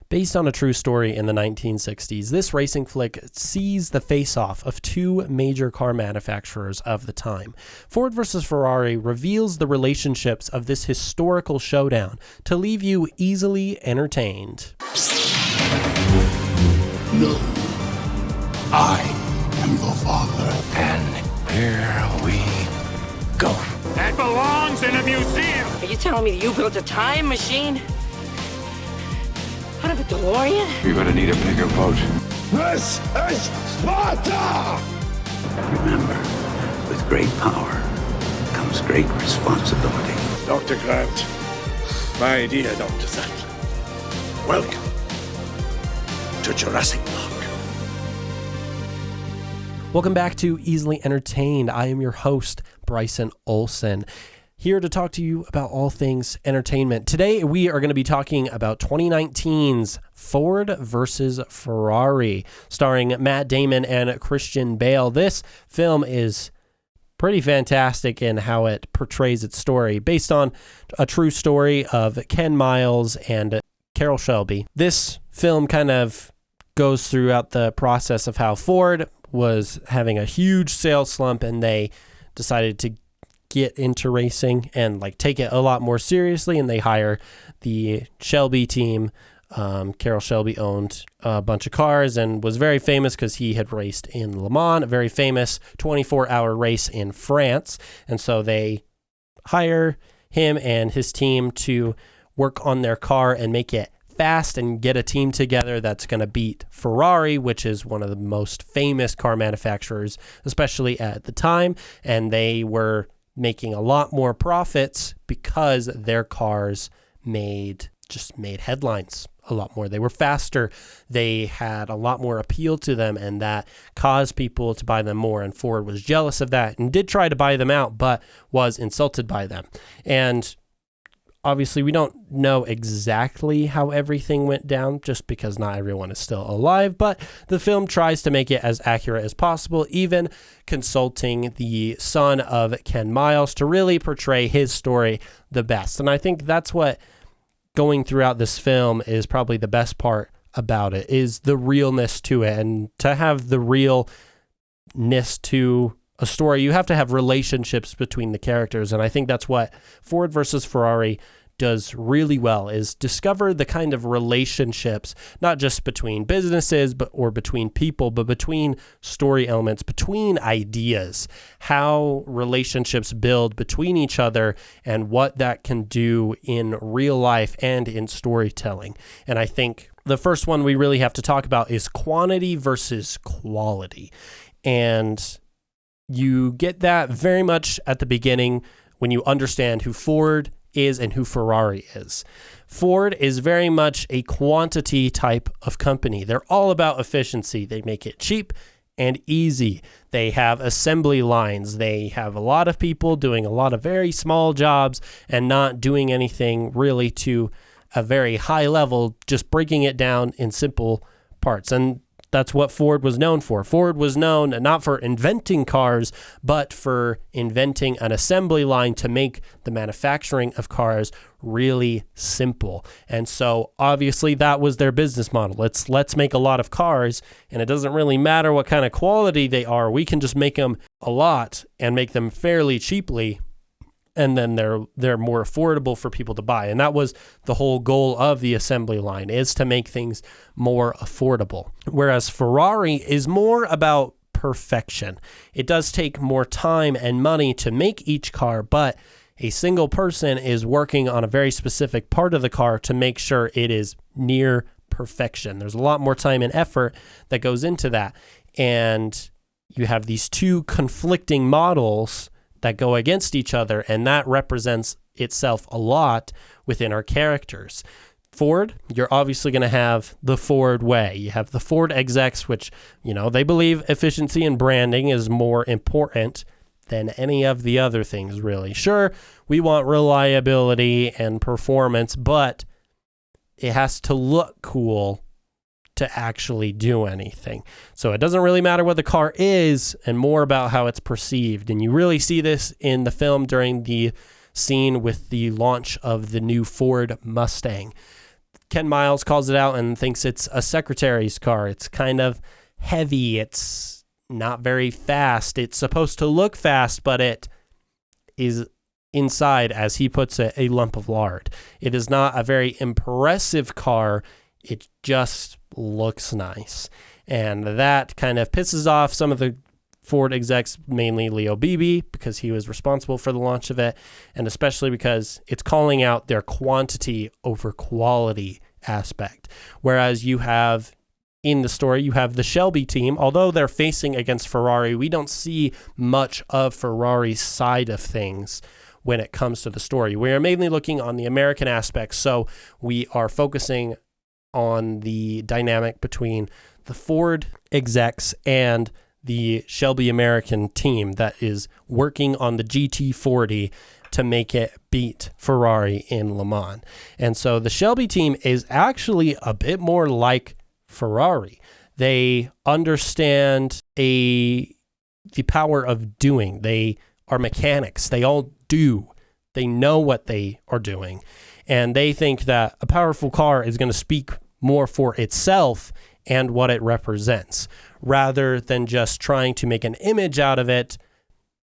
Based on a true story in the 1960s, this racing flick sees the face-off of two major car manufacturers of the time. Ford versus Ferrari reveals the relationships of this historical showdown to leave you easily entertained. No, I am the father. And here we go. That belongs in a museum. Are you telling me that you built a time machine? Out of a DeLorean? You're gonna need a bigger boat. This is Sparta! Remember, with great power comes great responsibility. Dr. Grant, my dear Dr. Sattler, welcome to Jurassic Park. Welcome back to Easily Entertained. I am your host, Bryson Olson, here to talk to you about all things entertainment. Today, we are going to be talking about 2019's Ford versus Ferrari, starring Matt Damon and Christian Bale. This film is pretty fantastic in how it portrays its story, based on a true story of Ken Miles and Carroll Shelby. This film kind of goes throughout the process of how Ford was having a huge sales slump, and they decided to get into racing and take it a lot more seriously, and they hire the Shelby team. Carroll Shelby owned a bunch of cars and was very famous because he had raced in Le Mans, a very famous 24-hour race in France. And so they hire him and his team to work on their car and make it fast and get a team together that's going to beat Ferrari, which is one of the most famous car manufacturers, especially at the time. And they were making a lot more profits because their cars made headlines a lot more. They were faster. They had a lot more appeal to them, and that caused people to buy them more. And Ford was jealous of that and did try to buy them out, but was insulted by them. And obviously, we don't know exactly how everything went down, just because not everyone is still alive, but the film tries to make it as accurate as possible, even consulting the son of Ken Miles to really portray his story the best. And I think that's what going throughout this film is probably the best part about it, is the realness to it. And to have the realness to a story, you have to have relationships between the characters. And I think that's what Ford versus Ferrari does really well, is discover the kind of relationships, not just between businesses or between people, but between story elements, between ideas, how relationships build between each other and what that can do in real life and in storytelling. And I think the first one we really have to talk about is quantity versus quality. And you get that very much at the beginning when you understand who Ford is and who Ferrari is. Ford is very much a quantity type of company. They're all about efficiency. They make it cheap and easy. They have assembly lines. They have a lot of people doing a lot of very small jobs and not doing anything really to a very high level, just breaking it down in simple parts. And that's what Ford was known for. Ford was known not for inventing cars, but for inventing an assembly line to make the manufacturing of cars really simple. And so obviously that was their business model. Let's make a lot of cars, and it doesn't really matter what kind of quality they are. We can just make them a lot and make them fairly cheaply, and then they're more affordable for people to buy. And that was the whole goal of the assembly line, is to make things more affordable. Whereas Ferrari is more about perfection. It does take more time and money to make each car, but a single person is working on a very specific part of the car to make sure it is near perfection. There's a lot more time and effort that goes into that. And you have these two conflicting models that go against each other, and that represents itself a lot within our characters. Ford, you're obviously going to have the Ford way. You have the Ford execs, which, they believe efficiency and branding is more important than any of the other things, really. Sure, we want reliability and performance, but it has to look cool to actually do anything. So it doesn't really matter what the car is, and more about how it's perceived. And you really see this in the film during the scene with the launch of the new Ford Mustang. Ken Miles calls it out and thinks it's a secretary's car. It's kind of heavy. It's not very fast. It's supposed to look fast, but it is inside, as he puts it, a lump of lard. It is not a very impressive car. It just looks nice. And that kind of pisses off some of the Ford execs, mainly Leo Beebe, because he was responsible for the launch of it, and especially because it's calling out their quantity over quality aspect. Whereas you have, in the story, you have the Shelby team. Although they're facing against Ferrari, we don't see much of Ferrari's side of things when it comes to the story. We are mainly looking on the American aspect, so we are focusing on the dynamic between the Ford execs and the Shelby American team that is working on the GT40 to make it beat Ferrari in Le Mans. And so the Shelby team is actually a bit more like Ferrari. They understand the power of doing. They are mechanics. They all do. They know what they are doing. And they think that a powerful car is going to speak more for itself and what it represents, rather than just trying to make an image out of it.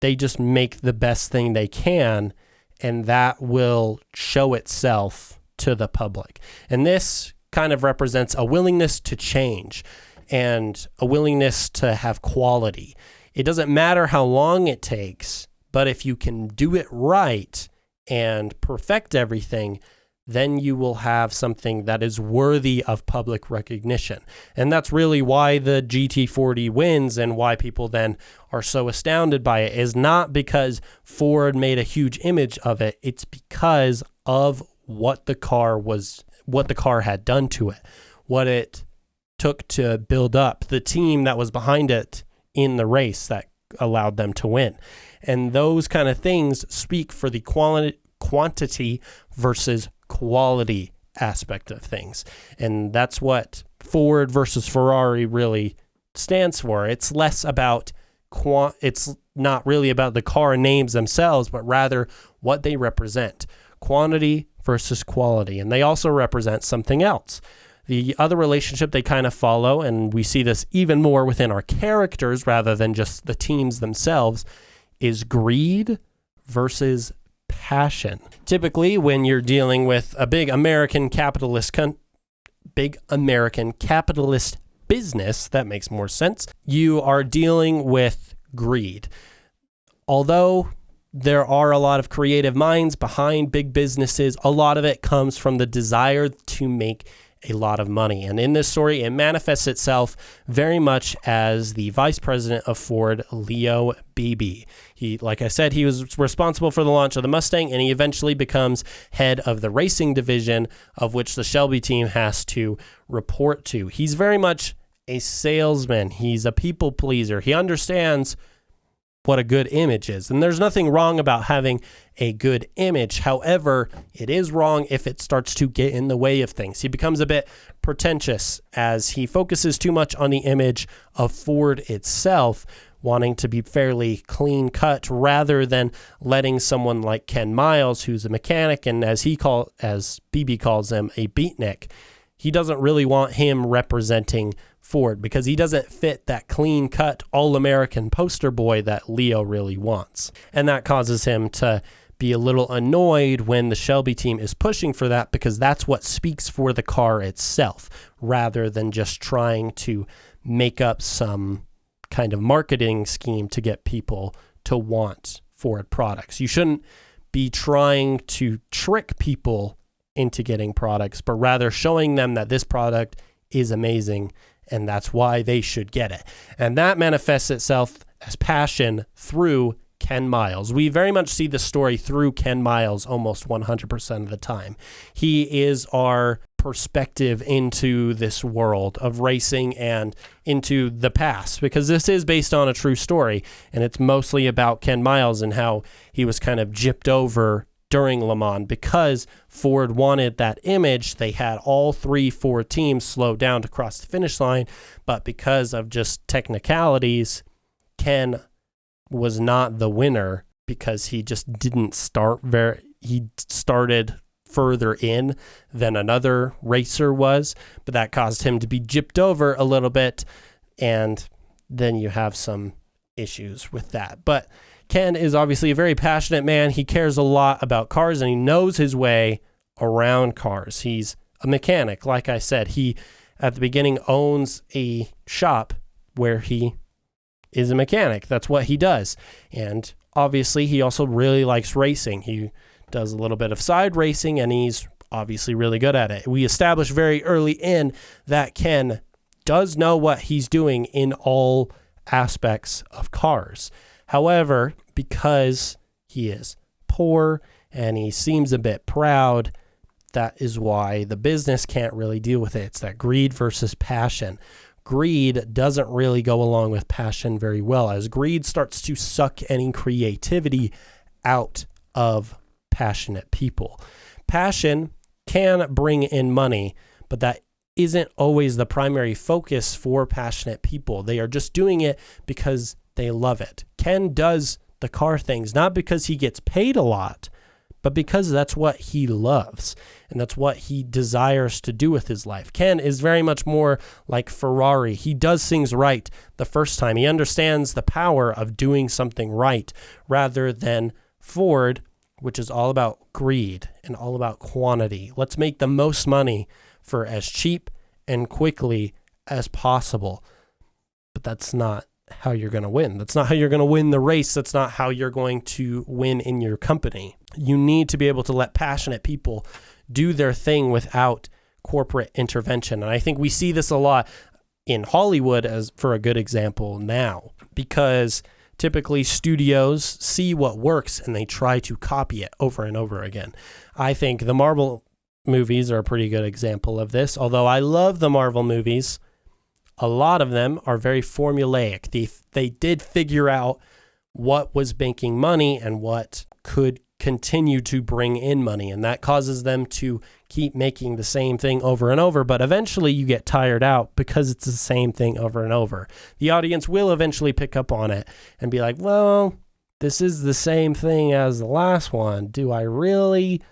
They just make the best thing they can, and that will show itself to the public. And this kind of represents a willingness to change and a willingness to have quality. It doesn't matter how long it takes, but if you can do it right and perfect everything, then you will have something that is worthy of public recognition. And that's really why the GT40 wins, and why people then are so astounded by it, is not because Ford made a huge image of it. It's because of what the car had done to it, what it took to build up, the team that was behind it in the race that allowed them to win. And those kind of things speak for the quantity versus quality aspect of things. And that's what Ford versus Ferrari really stands for. It's less about it's not really about the car names themselves, but rather what they represent. Quantity versus quality. And they also represent something else. The other relationship they kind of follow, and we see this even more within our characters rather than just the teams themselves, is greed versus passion. Typically, when you're dealing with a big American capitalist business, that makes more sense, you are dealing with greed. Although there are a lot of creative minds behind big businesses, a lot of it comes from the desire to make a lot of money. And in this story, it manifests itself very much as the vice president of Ford, Leo Beebe. He, like I said, he was responsible for the launch of the Mustang, and he eventually becomes head of the racing division, of which the Shelby team has to report to. He's very much a salesman. He's a people pleaser. He understands what a good image is. And there's nothing wrong about having a good image. However, it is wrong if it starts to get in the way of things. He becomes a bit pretentious as he focuses too much on the image of Ford itself, wanting to be fairly clean cut rather than letting someone like Ken Miles, who's a mechanic and as BB calls him, a beatnik. He doesn't really want him representing Ford because he doesn't fit that clean-cut, all-American poster boy that Leo really wants. And that causes him to be a little annoyed when the Shelby team is pushing for that, because that's what speaks for the car itself, rather than just trying to make up some kind of marketing scheme to get people to want Ford products. You shouldn't be trying to trick people into getting products, but rather showing them that this product is amazing and that's why they should get it. And that manifests itself as passion through Ken Miles. We very much see the story through Ken Miles almost 100% of the time. He is our perspective into this world of racing and into the past, because this is based on a true story, and it's mostly about Ken Miles and how he was kind of gypped over during Le Mans. Because Ford wanted that image, they had all 3 Ford teams slow down to cross the finish line, but because of just technicalities, Ken was not the winner because he just didn't start he started further in than another racer was, but that caused him to be gypped over a little bit, and then you have some issues with that. But Ken is obviously a very passionate man. He cares a lot about cars, and he knows his way around cars. He's a mechanic. Like I said, he at the beginning owns a shop where he is a mechanic. That's what he does. And obviously he also really likes racing. He does a little bit of side racing, and he's obviously really good at it. We established very early in that Ken does know what he's doing in all aspects of cars. However, because he is poor and he seems a bit proud, that is why the business can't really deal with it. It's that greed versus passion. Greed doesn't really go along with passion very well, as greed starts to suck any creativity out of passionate people. Passion can bring in money, but that isn't always the primary focus for passionate people. They are just doing it because they love it. Ken does the car things not because he gets paid a lot, but because that's what he loves and that's what he desires to do with his life. Ken is very much more like Ferrari. He does things right the first time. He understands the power of doing something right, rather than Ford, which is all about greed and all about quantity. Let's make the most money for as cheap and quickly as possible. But that's not how you're going to win. That's not how you're going to win the race. That's not how you're going to win in your company. You need to be able to let passionate people do their thing without corporate intervention. And I think we see this a lot in Hollywood as for a good example now, because typically studios see what works and they try to copy it over and over again. I think the Marvel movies are a pretty good example of this. Although I love the Marvel movies, a lot of them are very formulaic. They did figure out what was making money and what could continue to bring in money, and that causes them to keep making the same thing over and over. But eventually you get tired out because it's the same thing over and over. The audience will eventually pick up on it and be like, well, this is the same thing as the last one. Do I really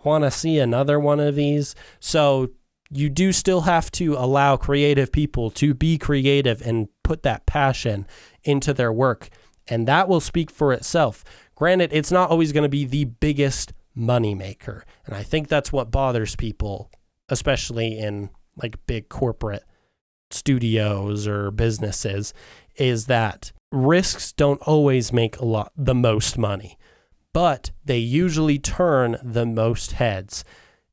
want to see another one of these? So you do still have to allow creative people to be creative and put that passion into their work, and that will speak for itself. Granted, it's not always going to be the biggest moneymaker, and I think that's what bothers people, especially in like big corporate studios or businesses, is that risks don't always make the most money, but they usually turn the most heads.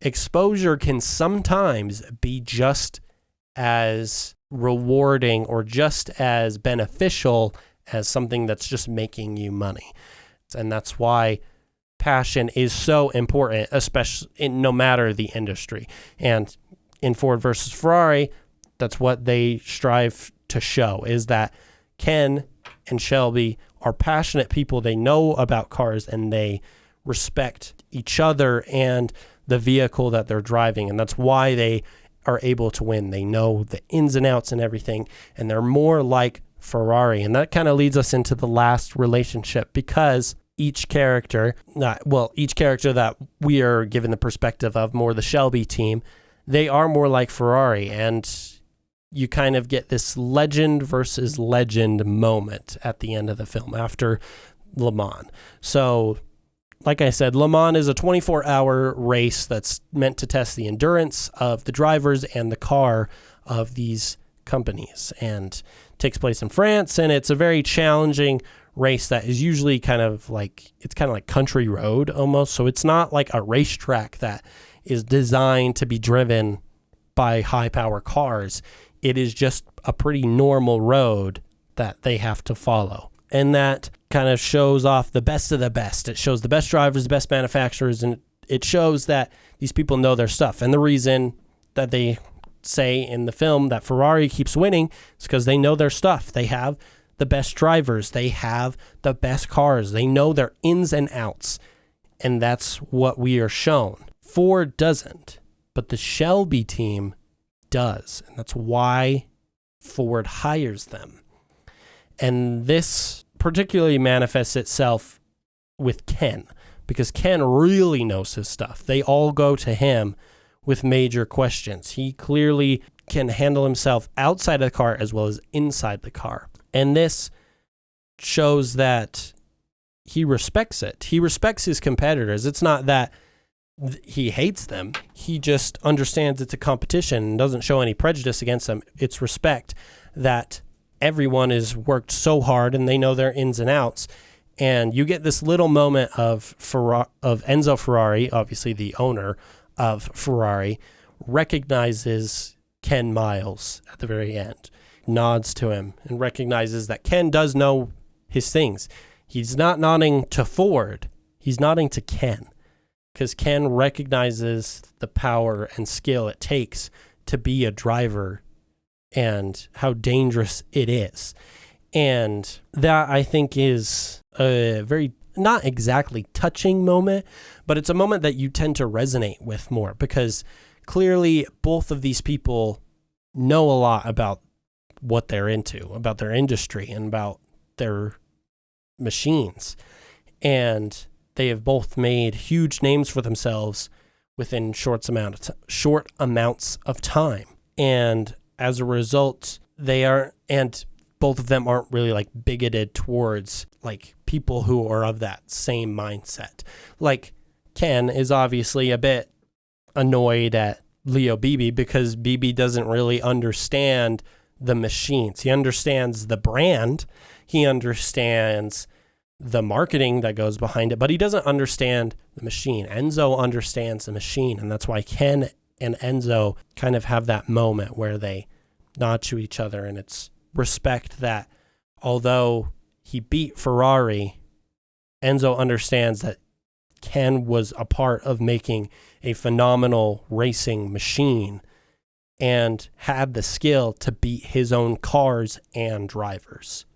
Exposure can sometimes be just as rewarding or just as beneficial as something that's just making you money. And that's why passion is so important, especially no matter the industry. And in Ford versus Ferrari, that's what they strive to show, is that Ken and Shelby are passionate people. They know about cars and they respect each other and the vehicle that they're driving. And that's why they are able to win. They know the ins and outs and everything, and they're more like Ferrari. And that kind of leads us into the last relationship, because each character that we are given the perspective of, more the Shelby team, they are more like Ferrari. And you kind of get this legend versus legend moment at the end of the film after Le Mans. So like I said, Le Mans is a 24-hour race that's meant to test the endurance of the drivers and the car of these companies, and takes place in France. And it's a very challenging race that is usually kind of like country road almost. So it's not like a racetrack that is designed to be driven by high power cars. It is just a pretty normal road that they have to follow. And that kind of shows off the best of the best. It shows the best drivers, the best manufacturers, and it shows that these people know their stuff. And the reason that they say in the film that Ferrari keeps winning is because they know their stuff. They have the best drivers. They have the best cars. They know their ins and outs. And that's what we are shown. Ford doesn't, but the Shelby team does. And that's why Ford hires them. And this particularly manifests itself with Ken, because Ken really knows his stuff. They all go to him with major questions. He clearly can handle himself outside of the car as well as inside the car. And this shows that he respects it. He respects his competitors. It's not that he hates them. He just understands it's a competition and doesn't show any prejudice against them. It's respect that everyone has worked so hard and they know their ins and outs. And you get this little moment of Enzo Ferrari, obviously the owner of Ferrari, recognizes Ken Miles at the very end, nods to him, and recognizes that Ken does know his things. He's not nodding to Ford. He's nodding to Ken, because Ken recognizes the power and skill it takes to be a driver and how dangerous it is. And that, I think, is a very, not exactly touching moment, but it's a moment that you tend to resonate with more, because clearly both of these people know a lot about what they're into, about their industry and about their machines. And they have both made huge names for themselves within short amounts of time. And as a result, both of them aren't really like bigoted towards like people who are of that same mindset. Like Ken is obviously a bit annoyed at Leo Beebe because Beebe doesn't really understand the machines. He understands the brand. He understands the marketing that goes behind it, but he doesn't understand the machine. Enzo understands the machine, and that's why Ken and Enzo kind of have that moment where they nod to each other, and it's respect that although he beat Ferrari, Enzo understands that Ken was a part of making a phenomenal racing machine and had the skill to beat his own cars and drivers.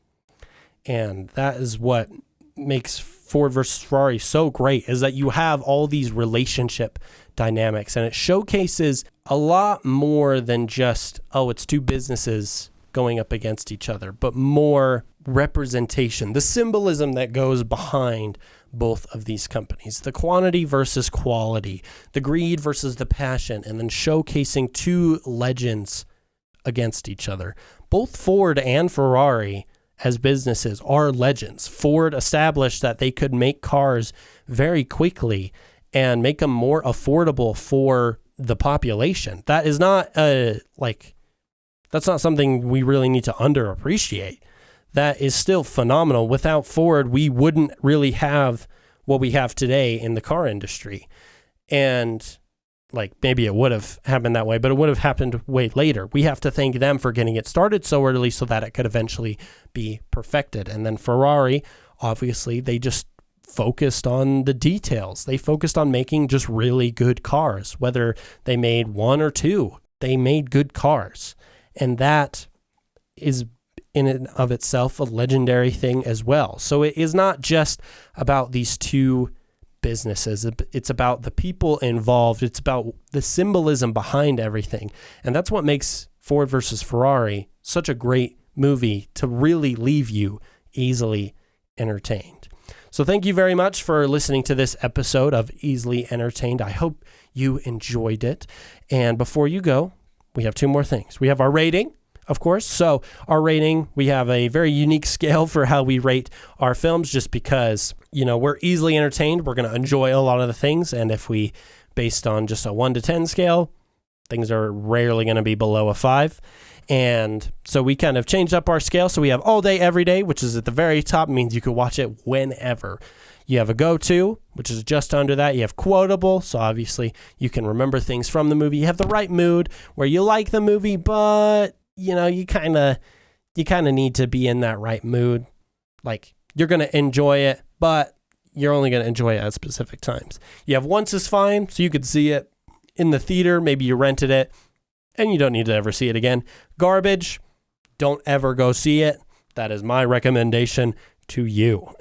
And that is what makes Ford versus Ferrari so great, is that you have all these relationship dynamics, and it showcases a lot more than just, it's two businesses going up against each other, but more representation, the symbolism that goes behind both of these companies, the quantity versus quality, the greed versus the passion, and then showcasing two legends against each other. Both Ford and Ferrari as businesses are legends. Ford established that they could make cars very quickly and make them more affordable for the population. That is not that's not something we really need to underappreciate. That is still phenomenal. Without Ford, we wouldn't really have what we have today in the car industry. And maybe it would have happened that way, but it would have happened way later. We have to thank them for getting it started so early so that it could eventually be perfected. And then Ferrari, obviously, they just focused on the details. They focused on making just really good cars, whether they made one or two. They made good cars. And that is in and of itself a legendary thing as well. So it is not just about these two businesses. It's about the people involved. It's about the symbolism behind everything. And that's what makes Ford versus Ferrari such a great movie, to really leave you easily entertained. So thank you very much for listening to this episode of Easily Entertained. I hope you enjoyed it. And before you go, we have two more things. We have our rating, of course. So our rating, we have a very unique scale for how we rate our films, just because, we're easily entertained. We're going to enjoy a lot of the things. And if we, based on just a 1 to 10 scale, things are rarely going to be below a 5. And so we kind of changed up our scale. So we have all day, every day, which is at the very top. It means you could watch it whenever. You have a go-to, which is just under that. You have quotable, so obviously you can remember things from the movie. You have the right mood, where you like the movie, but you kind of need to be in that right mood. You're going to enjoy it, but you're only going to enjoy it at specific times. You have once is fine, so you could see it in the theater. Maybe you rented it, and you don't need to ever see it again. Garbage, don't ever go see it. That is my recommendation to you.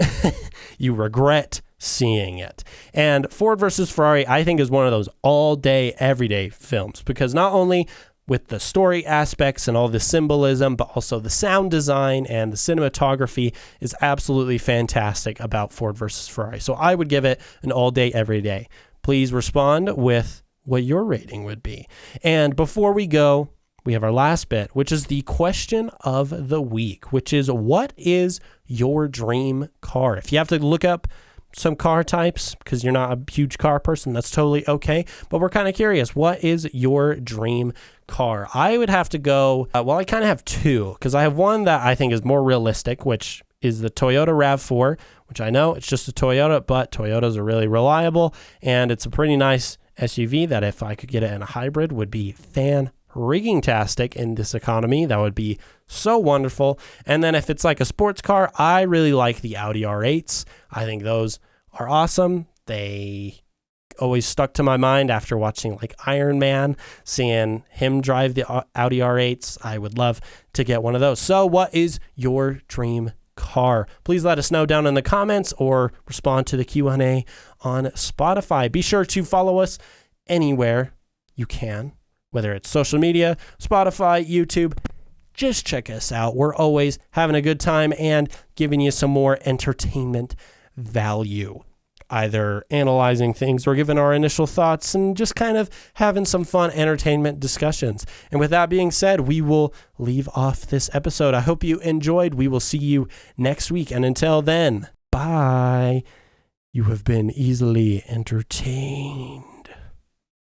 You regret seeing it. And Ford versus Ferrari, I think, is one of those all day, everyday films, because not only with the story aspects and all the symbolism, but also the sound design and the cinematography is absolutely fantastic about Ford versus Ferrari. So I would give it an all day, every day. Please respond with what your rating would be. And before we go, we have our last bit, which is the question of the week, which is, what is your dream car? If you have to look up some car types because you're not a huge car person, that's totally okay. But we're kind of curious, what is your dream car? I would have to go, I kind of have two, because I have one that I think is more realistic, which is the Toyota RAV4, which I know it's just a Toyota, but Toyotas are really reliable, and it's a pretty nice SUV that if I could get it in a hybrid would be fan-rigging-tastic in this economy. That would be so wonderful. And then if it's like a sports car, I really like the Audi R8s. I think those are awesome. They always stuck to my mind after watching like Iron Man, seeing him drive the Audi R8s. I would love to get one of those. So what is your dream car? Please let us know down in the comments or respond to the Q&A on Spotify. Be sure to follow us anywhere you can, whether it's social media, Spotify, YouTube. Just check us out. We're always having a good time and giving you some more entertainment value, either analyzing things or giving our initial thoughts and just kind of having some fun entertainment discussions. And with that being said, we will leave off this episode. I hope you enjoyed. We will see you next week. And until then, bye. You have been easily entertained.